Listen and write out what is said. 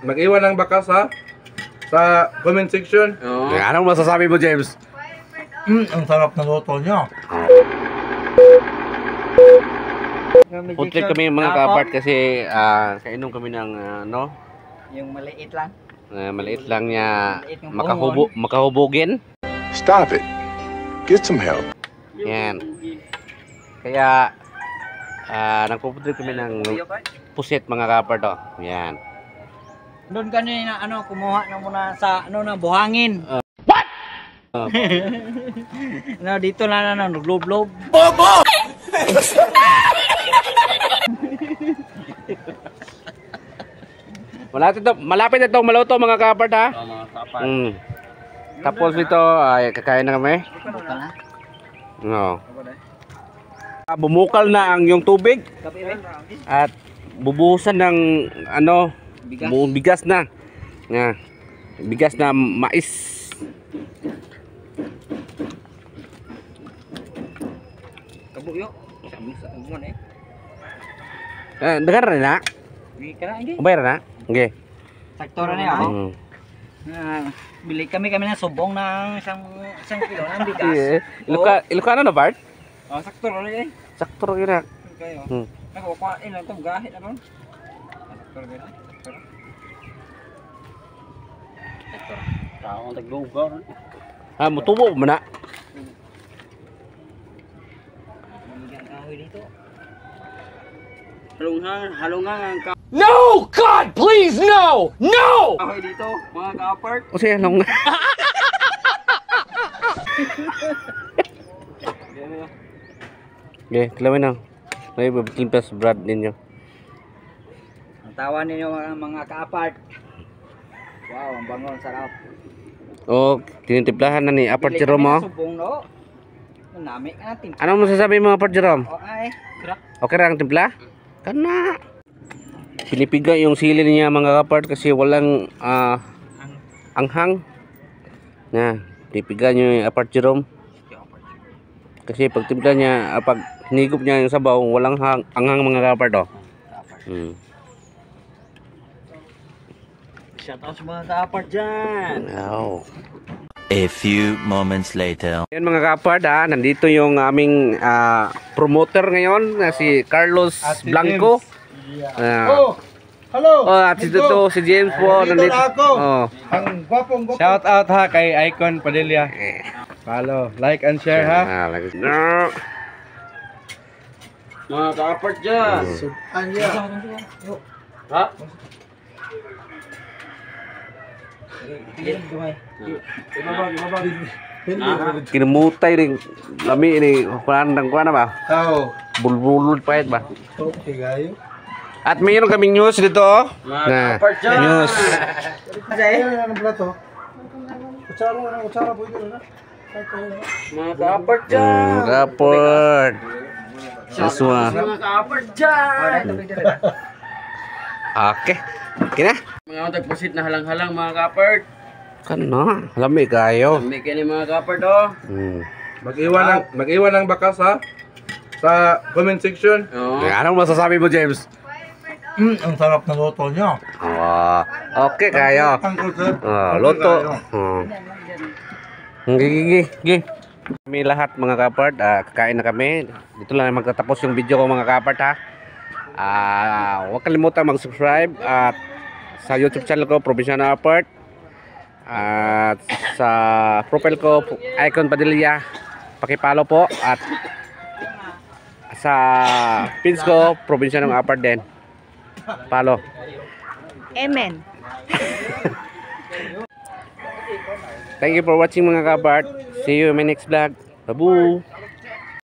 mag-iwan ng bakas ha sa comment section. Anong masasabi mo, James? Ang sarap ng luto niya. Food trip kami mga kapart kasi kainom kami ng ano? Yung maliit lang. Maliit lang niya makahubugin. Stop it. Get some help. Yan. Kaya nagpo-food trip kami ng pusit mga kapart oh. Yan. Doon kanina kumuha na muna sa na buhangin. What? Dito na naglob-lob. Bobo! Malapit na itong maluto mga kapart ha. Mga kapart. Tapos ito ay kakain na kami. No. Bumukal na yung tubig at bubuhusan ng bigas na. Bigas na mais. Kabuyo. Dengar na? Bayar na? Okay. Sakto na niya ako. Bili kami ng subong ng isang kilo ng bigas. Ilocano na part? Sakto na niya. Sakto rin na. Kayo. Nakukuhain lang itong gahit na ron. Sakto rin na. Sakto na. Taong taglugar. Mutubo mo na. Halungan ang No! God, please, no! No! kahoy dito, mga kapart. O siya, lang. Okay, kalawin na. May babimpas brad ninyo. Ang tawa ninyo mga kapart. Wow, ang bango, ang sarap. O, tinitimplahan na ni Apart Jerome mo. Subong no. Nami natin. Ano masasabi mo Apart Jerome? Okay ra ang timpla? Kana. Pinipiga yung sili niya mga kapart kasi walang anghang. Pipiga niyo yung Apart Jerome. Kasi pag timpla niya, pag hinigop niya yung sabaw, walang anghang mga kapart oh. Shout out sa mga kapart dyan. Wow. A few moments later. Yan mga kapart nandito yung aming promoter ngayon na si Carlos Blanco. Hello. At dito si James po nandito. Ang gwapong. Shout out ha kay Icon Padilla. Follow, like and share ha. Mga kapart dyan. Ha? Kinumutay rin lami ini kuan ba? Bulbulul pa ba? Okay gayo. At mayroon kaming news dito. News. Ano plato? Kutsara po ito na. Mga kapart dyan. Kapart. Siswa. Mga kapart dyan. Okay. Kina? Mga tagpusit na halang-halang mga kapart. Kana, lami kayo. May kini mga kapart oh. Mag-iwan ng bakas ha sa comment section. Anong masasabi mo James? Ang sarap ng luto niya. Okay kayo. Luto. Gigi. Kami lahat mga kapart, kakain na kami. Dito lang magtatapos yung video ko mga kapart ha. Huwag kalimutan mag-subscribe at sa YouTube channel ko Provinciano Apart at sa profile ko Icon Padilla, paki-follow po at sa pins ko Provinciano Apart din, follow. Amen. Thank you for watching mga kapart. See you in my next vlog. Babu.